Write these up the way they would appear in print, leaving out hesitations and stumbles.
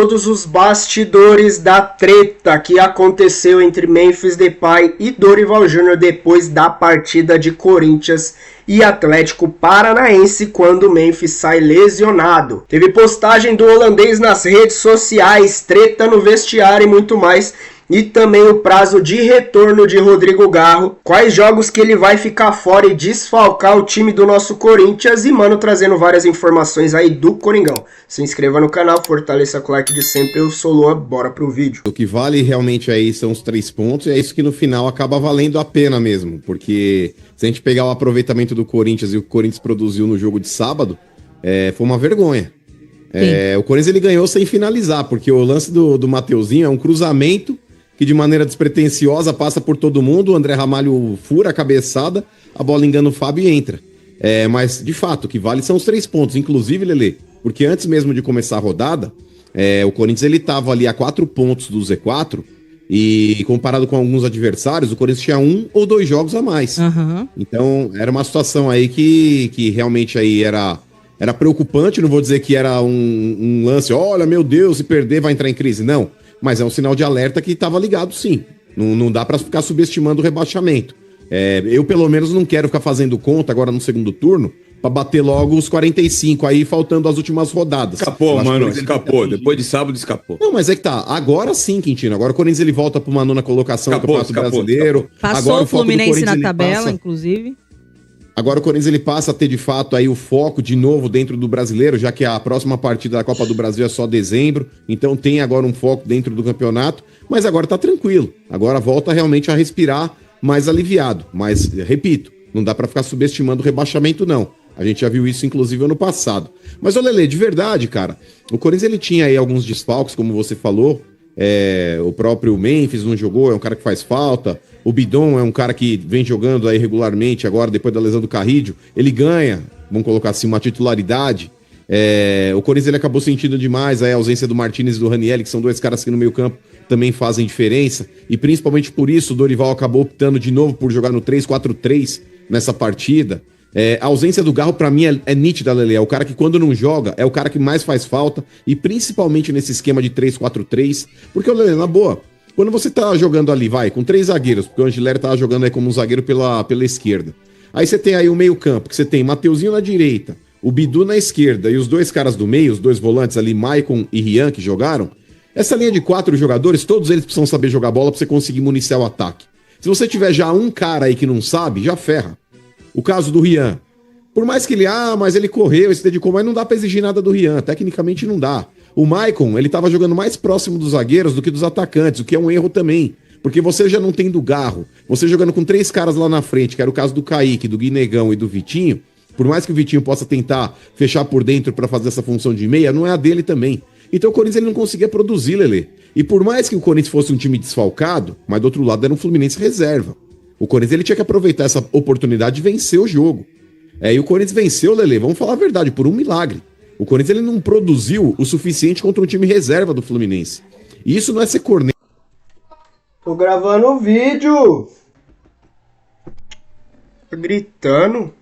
Todos os bastidores da treta que aconteceu entre Memphis Depay e Dorival Júnior depois da partida de Corinthians e Atlético Paranaense quando o Memphis sai lesionado. Teve postagem do holandês nas redes sociais, treta no vestiário e muito mais. E também o prazo de retorno de Rodrigo Garro, quais jogos que ele vai ficar fora e desfalcar o time do nosso Corinthians e, mano, trazendo várias informações aí do Coringão. Se inscreva no canal, fortaleça com o like de sempre, eu sou o Luan, bora pro vídeo. O que vale realmente aí são os 3 pontos e é isso que no final acaba valendo a pena mesmo, porque se a gente pegar o aproveitamento do Corinthians e o que o Corinthians produziu no jogo de sábado, foi uma vergonha. O Corinthians ele ganhou sem finalizar, porque o lance do Mateuzinho é um cruzamento que de maneira despretensiosa passa por todo mundo, o André Ramalho fura a cabeçada, a bola engana o Fábio e entra. Mas, de fato, o que vale são os 3 pontos. Inclusive, Lelê, porque antes mesmo de começar a rodada, o Corinthians ele estava ali a 4 pontos do Z4 e comparado com alguns adversários, o Corinthians tinha 1 ou 2 jogos a mais. Uhum. Então, era uma situação aí que realmente aí era preocupante, não vou dizer que era um lance, olha, meu Deus, se perder vai entrar em crise, não. Mas é um sinal de alerta que estava ligado, sim. Não dá para ficar subestimando o rebaixamento. Eu, pelo menos, não quero ficar fazendo conta agora no segundo turno para bater logo os 45 aí, faltando as últimas rodadas. Escapou, mano, escapou. Depois de sábado, escapou. Não, mas é que tá. Agora sim, Quintino. Agora o Corinthians ele volta para uma 9ª colocação do Campeonato Brasileiro. Passou agora o Fluminense na tabela, passa... inclusive. Agora o Corinthians ele passa a ter de fato aí o foco de novo dentro do Brasileiro, já que a próxima partida da Copa do Brasil é só dezembro, então tem agora um foco dentro do campeonato, mas agora tá tranquilo. Agora volta realmente a respirar mais aliviado, mas repito, não dá pra ficar subestimando o rebaixamento não. A gente já viu isso inclusive ano passado. Mas ô Lelê, de verdade, cara, o Corinthians ele tinha aí alguns desfalques, como você falou, o próprio Memphis não jogou, é um cara que faz falta. O Bidon é um cara que vem jogando aí regularmente agora, depois da lesão do Carrídio. Ele ganha, vamos colocar assim, uma titularidade. O Corinthians ele acabou sentindo demais a ausência do Martinez e do Ranieri, que são 2 caras que no meio campo também fazem diferença. E principalmente por isso o Dorival acabou optando de novo por jogar no 3-4-3 nessa partida. A ausência do Garro, pra mim, é nítida, Lelê. É o cara que, quando não joga, é o cara que mais faz falta. E principalmente nesse esquema de 3-4-3. Porque, Lelê, na boa, quando você tá jogando ali, com 3 zagueiros, porque o Angileri tava jogando aí como um zagueiro pela esquerda. Aí você tem aí o meio campo, que você tem Mateuzinho na direita, o Bidu na esquerda e os 2 caras do meio, os 2 volantes ali, Maicon e Rian, que jogaram. Essa linha de 4 jogadores, todos eles precisam saber jogar bola pra você conseguir municiar o ataque. Se você tiver já um cara aí que não sabe, já ferra. O caso do Rian. Por mais que ele, mas ele correu, ele se dedicou, mas não dá pra exigir nada do Rian. Tecnicamente não dá. O Maicon, ele tava jogando mais próximo dos zagueiros do que dos atacantes, o que é um erro também. Porque você já não tem do Garro. Você jogando com 3 caras lá na frente, que era o caso do Kaique, do Guinegão e do Vitinho. Por mais que o Vitinho possa tentar fechar por dentro pra fazer essa função de meia, não é a dele também. Então o Corinthians ele não conseguia produzir, Lelê. E por mais que o Corinthians fosse um time desfalcado, mas do outro lado era um Fluminense reserva. O Corinthians ele tinha que aproveitar essa oportunidade de vencer o jogo. E o Corinthians venceu, Lelê, vamos falar a verdade, por um milagre. O Corinthians ele não produziu o suficiente contra um time reserva do Fluminense. E isso não é ser corneta. Tô gravando o vídeo. Tô gritando.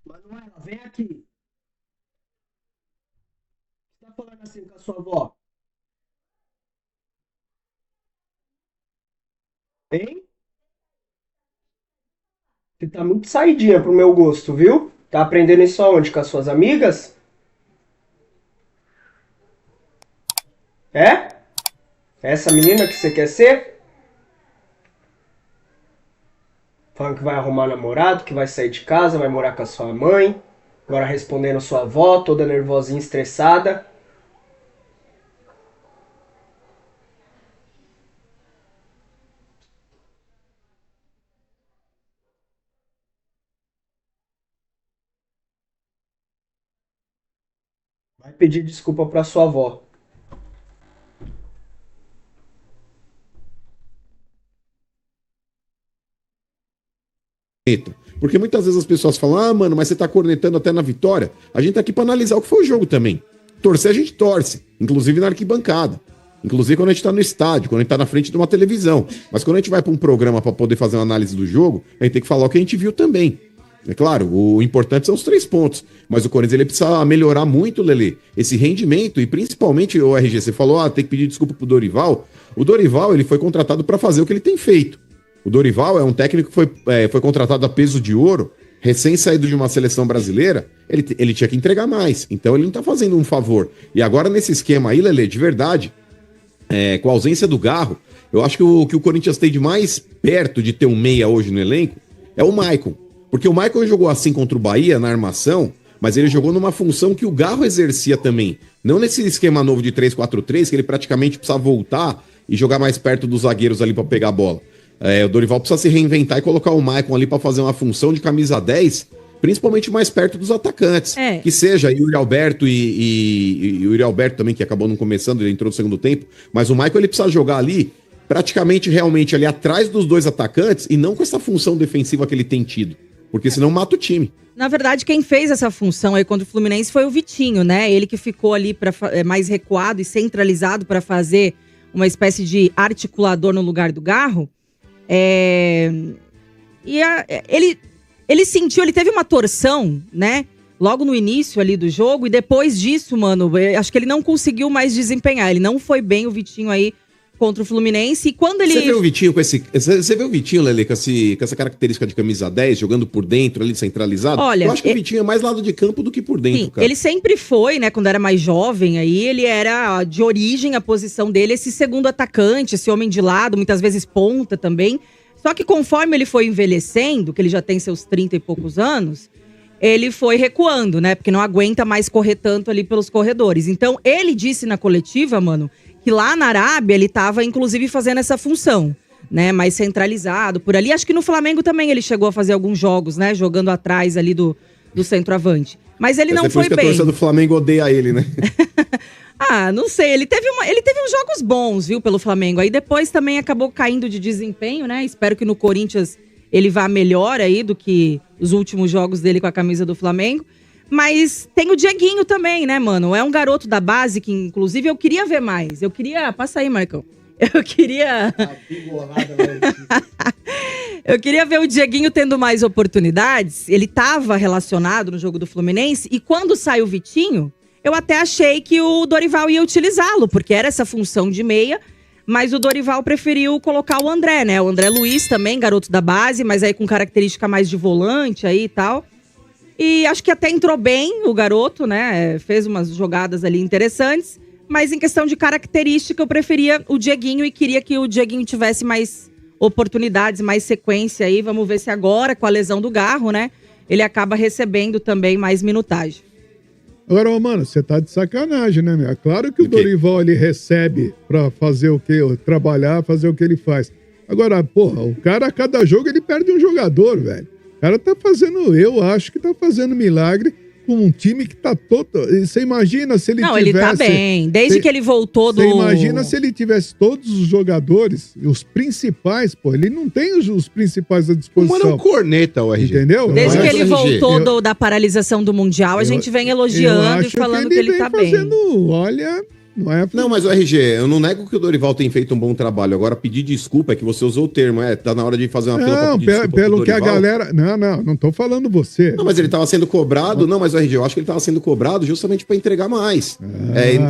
Manuela, vem aqui. Você tá falando assim com a sua avó? Hein? Você tá muito saidinha pro meu gosto, viu? Tá aprendendo isso aonde? Com as suas amigas? É? Essa menina que você quer ser? Falando que vai arrumar namorado, que vai sair de casa, vai morar com a sua mãe. Agora respondendo sua avó, toda nervosinha, estressada. Vai pedir desculpa pra sua avó. Porque muitas vezes as pessoas falam, mano, mas você tá cornetando até na vitória. A gente tá aqui pra analisar o que foi o jogo também. Torcer a gente torce, inclusive na arquibancada. Inclusive quando a gente tá no estádio, quando a gente tá na frente de uma televisão. Mas quando a gente vai pra um programa pra poder fazer uma análise do jogo, a gente tem que falar o que a gente viu também. É claro, o importante são os 3 pontos. Mas o Corinthians ele precisa melhorar muito, Lelê, esse rendimento. E principalmente, o RG, você falou, tem que pedir desculpa pro Dorival. O Dorival ele foi contratado para fazer o que ele tem feito. O Dorival é um técnico que foi contratado a peso de ouro, recém-saído de uma seleção brasileira, ele tinha que entregar mais. Então ele não tá fazendo um favor. E agora nesse esquema aí, Lelê, de verdade, com a ausência do Garro, eu acho que o Corinthians tem de mais perto de ter um meia hoje no elenco é o Maicon. Porque o Maicon jogou assim contra o Bahia, na armação, mas ele jogou numa função que o Garro exercia também. Não nesse esquema novo de 3-4-3, que ele praticamente precisa voltar e jogar mais perto dos zagueiros ali para pegar a bola. O Dorival precisa se reinventar e colocar o Maicon ali para fazer uma função de camisa 10, principalmente mais perto dos atacantes. Que seja Yuri Alberto e o Yuri Alberto também, que acabou não começando, ele entrou no segundo tempo. Mas o Maicon ele precisa jogar ali, praticamente realmente ali atrás dos 2 atacantes e não com essa função defensiva que ele tem tido. Porque senão mata o time. Na verdade, quem fez essa função aí contra o Fluminense foi o Vitinho, né? Ele que ficou ali mais recuado e centralizado para fazer uma espécie de articulador no lugar do Garro. Ele sentiu, ele teve uma torção, né? Logo no início ali do jogo. E depois disso, mano, acho que ele não conseguiu mais desempenhar. Ele não foi bem, o Vitinho aí, contra o Fluminense. E quando ele... Você vê o Vitinho Você vê o Vitinho, Lelê, com essa característica de camisa 10, jogando por dentro, ali centralizado? Olha, eu acho que o Vitinho é mais lado de campo do que por dentro, sim, cara. Ele sempre foi, né, quando era mais jovem aí, ele era de origem, a posição dele, esse segundo atacante, esse homem de lado, muitas vezes ponta também. Só que conforme ele foi envelhecendo, que ele já tem seus 30 e poucos anos, ele foi recuando, né, porque não aguenta mais correr tanto ali pelos corredores. Então, ele disse na coletiva, mano, que lá na Arábia ele estava, inclusive, fazendo essa função, né? Mais centralizado por ali. Acho que no Flamengo também ele chegou a fazer alguns jogos, né? Jogando atrás ali do centroavante. Mas ele não foi bem. Por isso que a torcida do Flamengo odeia ele, né? Não sei. Ele teve uns jogos bons, viu, pelo Flamengo. Aí depois também acabou caindo de desempenho, né? Espero que no Corinthians ele vá melhor aí do que os últimos jogos dele com a camisa do Flamengo. Mas tem o Dieguinho também, né, mano? É um garoto da base que, inclusive, eu queria ver mais. Passa aí, Marcão. Eu queria ver o Dieguinho tendo mais oportunidades. Ele estava relacionado no jogo do Fluminense. E quando saiu o Vitinho, eu até achei que o Dorival ia utilizá-lo, porque era essa função de meia. Mas o Dorival preferiu colocar o André, né? O André Luiz também, garoto da base, mas aí com característica mais de volante aí e tal. E acho que até entrou bem o garoto, né? Fez umas jogadas ali interessantes. Mas em questão de característica, eu preferia o Dieguinho e queria que o Dieguinho tivesse mais oportunidades, mais sequência aí. Vamos ver se agora, com a lesão do Garro, né? Ele acaba recebendo também mais minutagem. Agora, mano, você tá de sacanagem, né, meu? Claro que o Dorival, ele recebe pra fazer o quê? Trabalhar, fazer o que ele faz. Agora, porra, o cara, a cada jogo, ele perde um jogador, velho. O cara tá fazendo, eu acho que tá fazendo milagre com um time que tá todo... Você imagina se ele tivesse... Não, ele tá bem. Desde que ele voltou do... Você imagina se ele tivesse todos os jogadores, os principais, pô, ele não tem os principais à disposição. Mano, é um corneta, o RG. Entendeu? Desde que ele voltou da paralisação do Mundial, a gente vem elogiando e falando que ele tá bem. Olha... Não, mas o RG, eu não nego que o Dorival tem feito um bom trabalho. Agora, pedir desculpa é que você usou o termo, tá na hora de fazer uma fila pra pedir desculpa pelo que a galera... Não tô falando você. Não, mas ele tava sendo cobrado... Não, mas o RG, eu acho que ele tava sendo cobrado justamente pra entregar mais.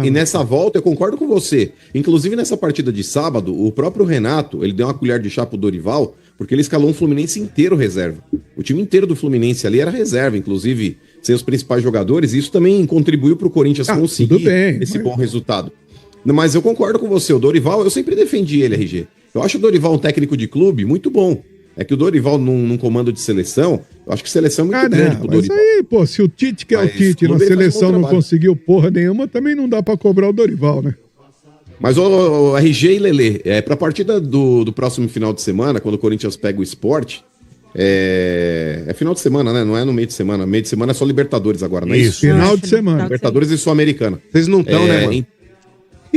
E nessa volta, eu concordo com você. Inclusive, nessa partida de sábado, o próprio Renato, ele deu uma colher de chá pro Dorival, porque ele escalou um Fluminense inteiro reserva. O time inteiro do Fluminense ali era reserva, inclusive... sem os principais jogadores, e isso também contribuiu para o Corinthians conseguir esse bom resultado. Mas eu concordo com você, o Dorival, eu sempre defendi ele, RG. Eu acho o Dorival um técnico de clube muito bom. É que o Dorival, num comando de seleção, eu acho que seleção é muito grande pro Dorival. Mas aí, pô, se o Tite, que é o Tite, na seleção não conseguiu porra nenhuma, também não dá para cobrar o Dorival, né? Mas o RG e Lelê, para a partida do próximo final de semana, quando o Corinthians pega o Sport... É final de semana, né? Não é no meio de semana. Meio de semana é só Libertadores agora, não é isso? Final de semana. Libertadores e Sul-Americana. Vocês não estão, né, mano?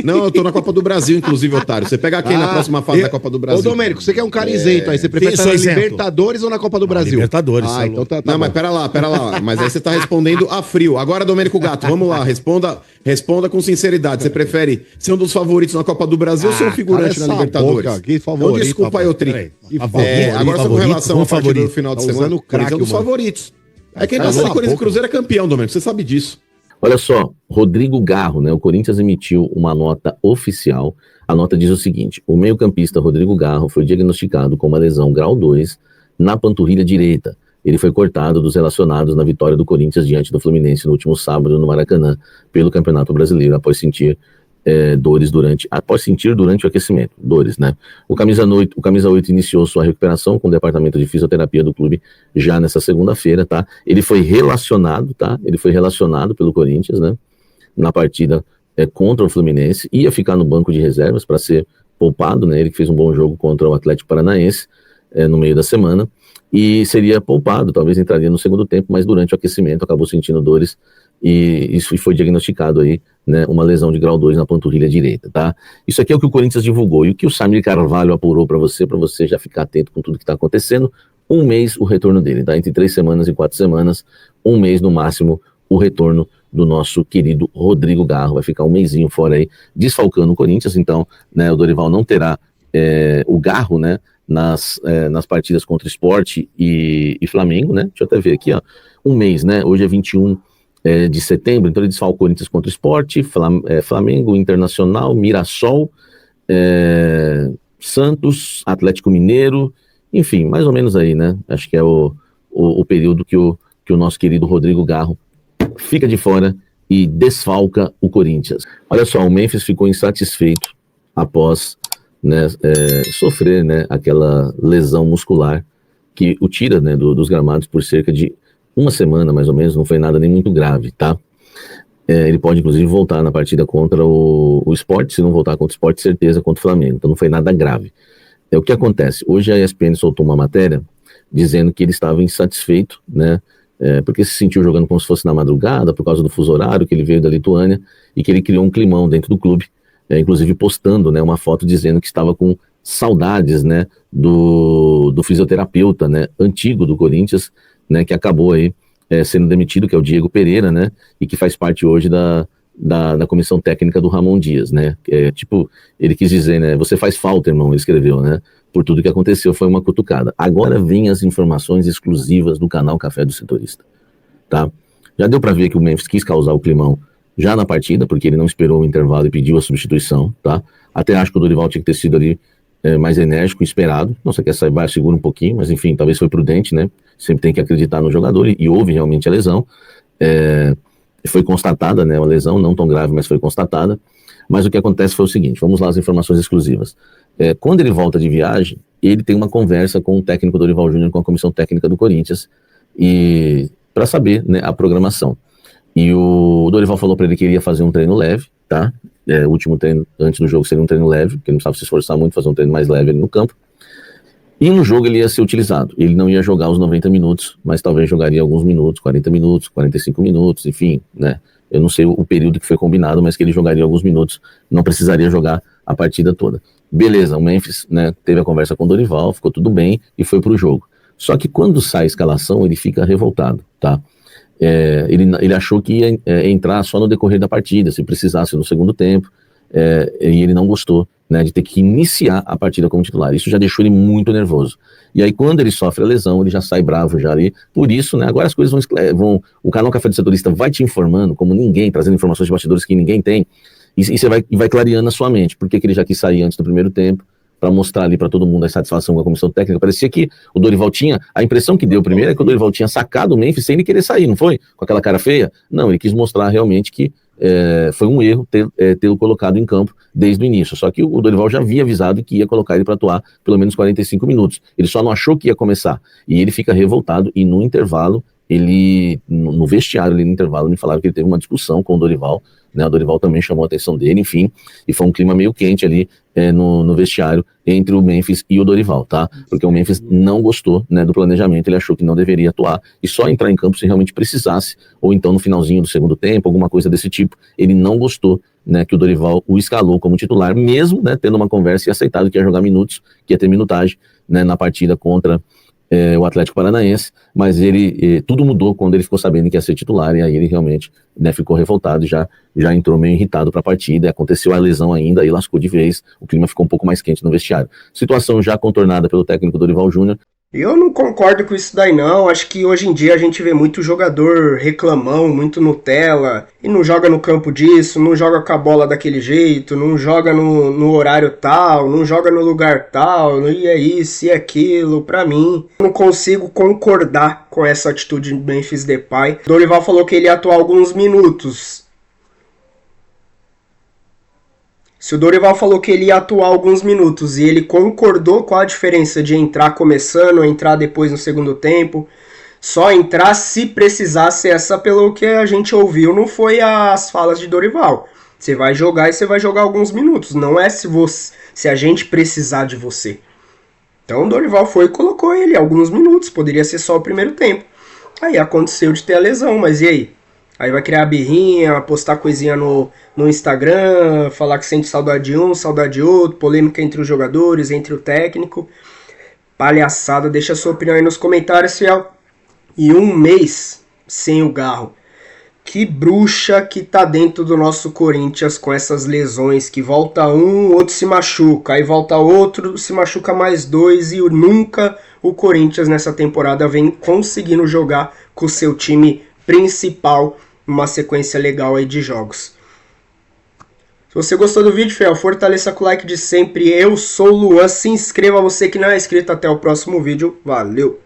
Não, eu tô na Copa do Brasil, inclusive, otário. Você pega quem na próxima fase da Copa do Brasil? Ô, Domênico, você quer um cara isento aí? Você prefere estar na Libertadores ou na Copa do Brasil? Libertadores. Então tá não, bom. mas pera lá. Mas aí você tá respondendo a frio. Agora, Domênico Gato, vamos lá. Responda com sinceridade. Você prefere ser um dos favoritos na Copa do Brasil ou ser um figurante na Libertadores? Boca, que favorito, Desculpa aí, ô Tri. Agora, sobre relação à partida do final de tá semana, usando craque, é um dos favoritos. É que ele sabe que o Cruzeiro é campeão, Domênico, você sabe disso. Olha só, Rodrigo Garro, né? O Corinthians emitiu uma nota oficial. A nota diz o seguinte: o meio-campista Rodrigo Garro foi diagnosticado com uma lesão grau 2 na panturrilha direita. Ele foi cortado dos relacionados na vitória do Corinthians diante do Fluminense no último sábado no Maracanã pelo Campeonato Brasileiro após sentir dores durante o aquecimento, né? O camisa 8 iniciou sua recuperação com o departamento de fisioterapia do clube já nessa segunda-feira, tá? Ele foi relacionado, tá? Ele foi relacionado pelo Corinthians, né? Na partida contra o Fluminense, ia ficar no banco de reservas para ser poupado, né? Ele fez um bom jogo contra o Atlético Paranaense no meio da semana e seria poupado, talvez entraria no segundo tempo, mas durante o aquecimento acabou sentindo dores e isso foi diagnosticado aí, né, uma lesão de grau 2 na panturrilha direita, tá? Isso aqui é o que o Corinthians divulgou e o que o Samir Carvalho apurou para você já ficar atento com tudo que está acontecendo. 1 mês o retorno dele, tá? Entre 3 semanas e 4 semanas, 1 mês no máximo o retorno do nosso querido Rodrigo Garro, vai ficar um mêsinho fora aí, desfalcando o Corinthians, então, né, o Dorival não terá o Garro, né, nas partidas contra o Sport e Flamengo, né? Deixa eu até ver aqui, ó, 1 mês, né? Hoje é 21 de setembro, então ele desfalca o Corinthians contra o Sport, Flamengo, Internacional, Mirassol, Santos, Atlético Mineiro, enfim, mais ou menos aí, né? Acho que é o período que o nosso querido Rodrigo Garro fica de fora e desfalca o Corinthians. Olha só, o Memphis ficou insatisfeito após, né, sofrer, né, aquela lesão muscular que o tira, né, dos gramados por cerca de 1 semana, mais ou menos, não foi nada nem muito grave, tá? Ele pode, inclusive, voltar na partida contra o Sport, se não voltar contra o Sport, certeza contra o Flamengo, então não foi nada grave. O que acontece? Hoje a ESPN soltou uma matéria dizendo que ele estava insatisfeito, né, porque se sentiu jogando como se fosse na madrugada, por causa do fuso horário, que ele veio da Lituânia, e que ele criou um climão dentro do clube, inclusive postando, né, uma foto dizendo que estava com saudades, né, do fisioterapeuta, né, antigo do Corinthians, né, que acabou aí sendo demitido, que é o Diego Pereira, né, e que faz parte hoje da comissão técnica do Ramon Dias, né, tipo, ele quis dizer, né, você faz falta, irmão, ele escreveu, né, por tudo que aconteceu, foi uma cutucada. Agora vem as informações exclusivas do canal Café do Setorista, tá? Já deu para ver que o Memphis quis causar o climão já na partida, porque ele não esperou o intervalo e pediu a substituição, tá? Até acho que o Dorival tinha que ter sido ali mais enérgico, esperado. Nossa, que essa barra segura um pouquinho, mas enfim, talvez foi prudente, né? Sempre tem que acreditar no jogador e houve realmente a lesão. Foi constatada, né, uma lesão, não tão grave, mas foi constatada. Mas o que acontece foi o seguinte, vamos lá as informações exclusivas. Quando ele volta de viagem, ele tem uma conversa com o técnico Dorival Júnior, com a comissão técnica do Corinthians, e para saber, né, a programação. E o Dorival falou para ele que iria fazer um treino leve, tá? O último treino antes do jogo seria um treino leve, porque ele não precisava se esforçar muito, fazer um treino mais leve ali no campo. E no jogo ele ia ser utilizado. Ele não ia jogar os 90 minutos, mas talvez jogaria alguns minutos, 40 minutos, 45 minutos, enfim, né? Eu não sei o período que foi combinado, mas que ele jogaria alguns minutos, não precisaria jogar a partida toda. Beleza, o Memphis, né, teve a conversa com o Dorival, ficou tudo bem e foi pro jogo. Só que quando sai a escalação, ele fica revoltado, tá? Ele achou que ia entrar só no decorrer da partida, se precisasse no segundo tempo, e ele não gostou, né, de ter que iniciar a partida como titular. Isso já deixou ele muito nervoso. E aí, quando ele sofre a lesão, ele já sai bravo já ali. Por isso, né, agora as coisas vão o canal Café do Setorista vai te informando, como ninguém, trazendo informações de bastidores que ninguém tem, e você vai clareando a sua mente. Por que ele já quis sair antes do primeiro tempo? Para mostrar ali para todo mundo a satisfação com a comissão técnica. Parecia que o Dorival tinha, a impressão que deu primeiro é que o Dorival tinha sacado o Memphis sem ele querer sair, não foi? Com aquela cara feia? Não, ele quis mostrar realmente que foi um erro tê-lo colocado em campo desde o início. Só que o Dorival já havia avisado que ia colocar ele para atuar pelo menos 45 minutos. Ele só não achou que ia começar. E ele fica revoltado e no intervalo, no vestiário ali no intervalo, me falaram que ele teve uma discussão com o Dorival, né? O Dorival também chamou a atenção dele, enfim, e foi um clima meio quente ali no vestiário entre o Memphis e o Dorival, tá? Porque o Memphis não gostou, né, do planejamento, ele achou que não deveria atuar e só entrar em campo se realmente precisasse, ou então no finalzinho do segundo tempo, alguma coisa desse tipo. Ele não gostou, né, que o Dorival o escalou como titular, mesmo, né, tendo uma conversa e aceitado que ia jogar minutos, que ia ter minutagem, né, na partida contra o Atlético Paranaense, mas tudo mudou quando ele ficou sabendo que ia ser titular, e aí ele realmente, né, ficou revoltado, já entrou meio irritado para a partida, e aconteceu a lesão ainda, e lascou de vez, o clima ficou um pouco mais quente no vestiário. Situação já contornada pelo técnico Dorival Júnior, Eu não concordo com isso daí não, acho que hoje em dia a gente vê muito jogador reclamão, muito Nutella, e não joga no campo disso, não joga com a bola daquele jeito, não joga no horário tal, não joga no lugar tal, e é isso e aquilo, pra mim. Não consigo concordar com essa atitude de Memphis Depay. Dorival falou que ele ia atuar alguns minutos. Se o Dorival falou que ele ia atuar alguns minutos e ele concordou com a diferença de entrar começando, entrar depois no segundo tempo, só entrar se precisasse, essa pelo que a gente ouviu, não foi as falas de Dorival. Você vai jogar e você vai jogar alguns minutos, não é se a gente precisar de você. Então o Dorival foi e colocou ele alguns minutos, poderia ser só o primeiro tempo. Aí aconteceu de ter a lesão, mas e aí? Aí vai criar birrinha, postar coisinha no Instagram, falar que sente saudade de um, saudade de outro, polêmica entre os jogadores, entre o técnico. Palhaçada, deixa a sua opinião aí nos comentários, fiel. E um mês sem o Garro. Que bruxa que tá dentro do nosso Corinthians com essas lesões, que volta um, outro se machuca, aí volta outro, se machuca mais dois, e nunca o Corinthians nessa temporada vem conseguindo jogar com o seu time principal, uma sequência legal aí de jogos. Se você gostou do vídeo, fiel, fortaleça com o like de sempre. Eu sou o Luan, se inscreva você que não é inscrito. Até o próximo vídeo, valeu!